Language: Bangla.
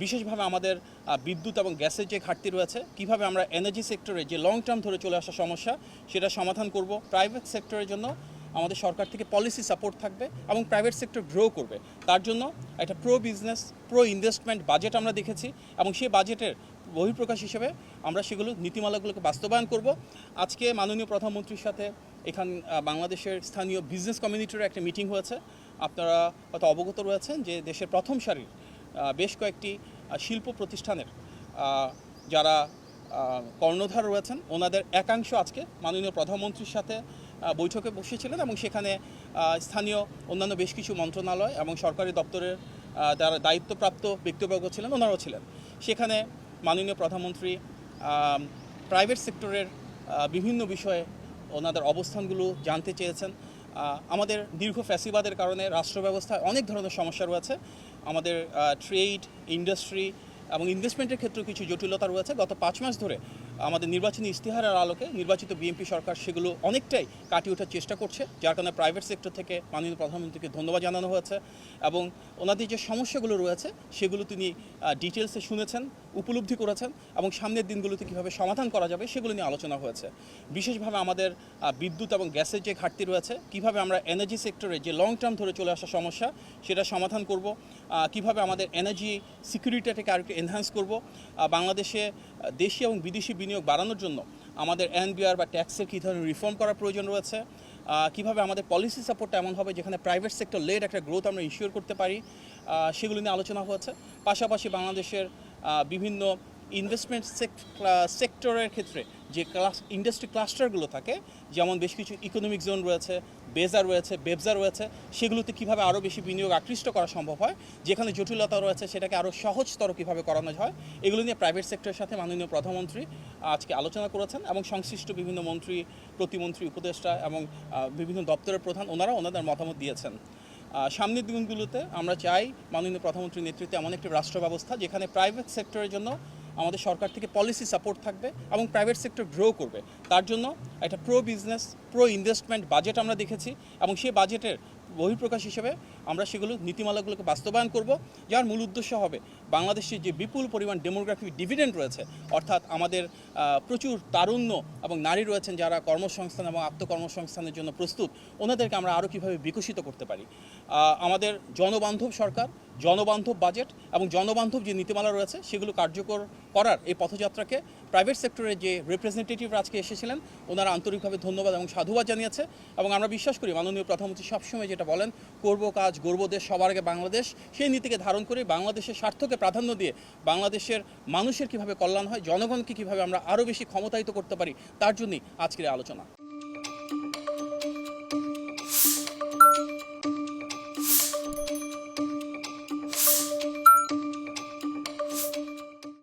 বিশেষভাবে আমাদের বিদ্যুৎ এবং গ্যাসের যে ঘাটতি রয়েছে, কিভাবে আমরা এনার্জি সেক্টরে যে লং টার্ম ধরে চলে আসা সমস্যা সেটা সমাধান করব। প্রাইভেট সেক্টরের জন্য আমাদের সরকার থেকে পলিসি সাপোর্ট থাকবে এবং প্রাইভেট সেক্টর গ্রো করবে। তার জন্য একটা pro business pro investment budget আমরা দেখেছি এবং সেই বাজেটের বহিঃপ্রকাশ হিসেবে আমরা সেগুলো নীতিমালাগুলোকে বাস্তবায়ন করব। আজকে মাননীয় প্রধানমন্ত্রীর সাথে বাংলাদেশের স্থানীয় বিজনেস কমিউনিটির একটা মিটিং হয়েছে। আপনারা হয়তো অবগত রয়েছেন যে দেশের প্রথম সারির বেশ কয়েকটি শিল্প প্রতিষ্ঠানের যারা কর্ণধার রয়েছেন ওনাদের একাংশ আজকে মাননীয় প্রধানমন্ত্রীর সাথে বৈঠকে বসেছিলেন এবং সেখানে স্থানীয় অন্যান্য বেশ কিছু মন্ত্রণালয় এবং সরকারি দপ্তরের যারা দায়িত্বপ্রাপ্ত ব্যক্তিবর্গ ছিলেন ওনারাও ছিলেন। সেখানে মাননীয় প্রধানমন্ত্রী প্রাইভেট সেক্টরের বিভিন্ন বিষয়ে ওনাদের অবস্থানগুলো জানতে চেয়েছেন। আমাদের দীর্ঘ ফ্যাসিবাদের কারণে রাষ্ট্র ব্যবস্থায় অনেক ধরনের সমস্যা রয়েছে। আমাদের ট্রেড ইন্ডাস্ট্রি এবং ইনভেস্টমেন্টের ক্ষেত্রেও কিছু জটিলতা রয়েছে। গত 5 মাস ধরে আমাদের নির্বাচনী ইশতেহারের আলোকে নির্বাচিত বিএনপি সরকার সেগুলো অনেকটাই কাটিয়ে ওঠার চেষ্টা করছে, যার কারণে প্রাইভেট সেক্টর থেকে মাননীয় প্রধানমন্ত্রীকে ধন্যবাদ জানানো হয়েছে এবং ওনাদের যে সমস্যাগুলো রয়েছে সেগুলো তিনি ডিটেলসে শুনেছেন, উপলব্ধি করেছেন এবং সামনের দিনগুলোতে কীভাবে সমাধান করা যাবে সেগুলো নিয়ে আলোচনা হয়েছে। বিশেষভাবে আমাদের বিদ্যুৎ এবং গ্যাসের যে ঘাটতি রয়েছে, কিভাবে আমরা এনার্জি সেক্টরে যে লং টার্ম ধরে চলে আসা সমস্যা সেটা সমাধান করব, কিভাবে আমাদের এনার্জি সিকিউরিটিটাকে আরেকটু এনহ্যান্স করব, বাংলাদেশে দেশি এবং বিদেশি বিনিয়োগ বাড়ানোর জন্য আমাদের এনবিআর বা ট্যাক্সের কী ধরনের রিফর্ম করার প্রয়োজন রয়েছে, কিভাবে আমাদের পলিসি সাপোর্টটা এমন হবে যেখানে প্রাইভেট সেক্টর লেড একটা গ্রোথ আমরা ইনশিওর করতে পারি, সেগুলো নিয়ে আলোচনা হয়েছে। পাশাপাশি বাংলাদেশের বিভিন্ন ইনভেস্টমেন্ট সেক্টরের ক্ষেত্রে যে ইন্ডাস্ট্রি ক্লাস্টারগুলো থাকে, যেমন বেশ কিছু ইকোনমিক জোন রয়েছে, বেজা রয়েছে, বেবজা রয়েছে, সেগুলোতে কীভাবে আরও বেশি বিনিয়োগ আকৃষ্ট করা সম্ভব হয়, যেখানে জটিলতা রয়েছে সেটাকে আরও সহজতর কীভাবে করানো হয়, এগুলো নিয়ে প্রাইভেট সেক্টরের সাথে মাননীয় প্রধানমন্ত্রী আজকে আলোচনা করেছেন এবং সংশ্লিষ্ট বিভিন্ন মন্ত্রী, প্রতিমন্ত্রী, উপদেষ্টা এবং বিভিন্ন দপ্তরের প্রধান ওনাদের মতামত দিয়েছেন। সামনের দিনগুলোতে আমরা চাই মাননীয় প্রধানমন্ত্রীর নেতৃত্বে এমন একটি রাষ্ট্র ব্যবস্থা যেখানে প্রাইভেট সেক্টরের জন্য আমাদের সরকার থেকে পলিসি সাপোর্ট থাকবে এবং প্রাইভেট সেক্টর গ্রো করবে। তার জন্য একটা pro business pro investment budget আমরা দেখেছি এবং সেই বাজেটের বহিঃপ্রকাশ হিসেবে আমরা সেগুলো নীতিমালাগুলোকে বাস্তবায়ন করব, যার মূল উদ্দেশ্য হবে বাংলাদেশের যে বিপুল পরিমাণ ডেমোগ্রাফিক ডিভিডেন্ড রয়েছে, অর্থাৎ আমাদের প্রচুর তারুণ্য এবং নারী রয়েছেন যারা কর্মসংস্থান এবং আত্মকর্মসংস্থানের জন্য প্রস্তুত, ওনাদেরকে আমরা আরও কীভাবে বিকশিত করতে পারি। আমাদের জনবান্ধব সরকার, জনবান্ধব বাজেট এবং জনবান্ধব যে নীতিমালা রয়েছে সেগুলো কার্যকর করার এই পথযাত্রাকে প্রাইভেট সেক্টরের যে রিপ্রেজেন্টেটিভরা আজকে এসেছিলেন ওনারা আন্তরিকভাবে ধন্যবাদ এবং সাধুবাদ জানিয়েছে এবং আমরা বিশ্বাস করি মাননীয় প্রধানমন্ত্রী সবসময় যেটা বলেন, করব কাজ গর্ব দেশ সবার আগে বাংলাদেশ, সেই নীতিকে ধারণ করে বাংলাদেশের স্বার্থকে প্রাধান্য দিয়ে বাংলাদেশের মানুষের কীভাবে কল্যাণ হয়, জনগণকে কীভাবে আমরা আরও বেশি ক্ষমতায়িত করতে পারি, তার জন্যই আজকের আলোচনা।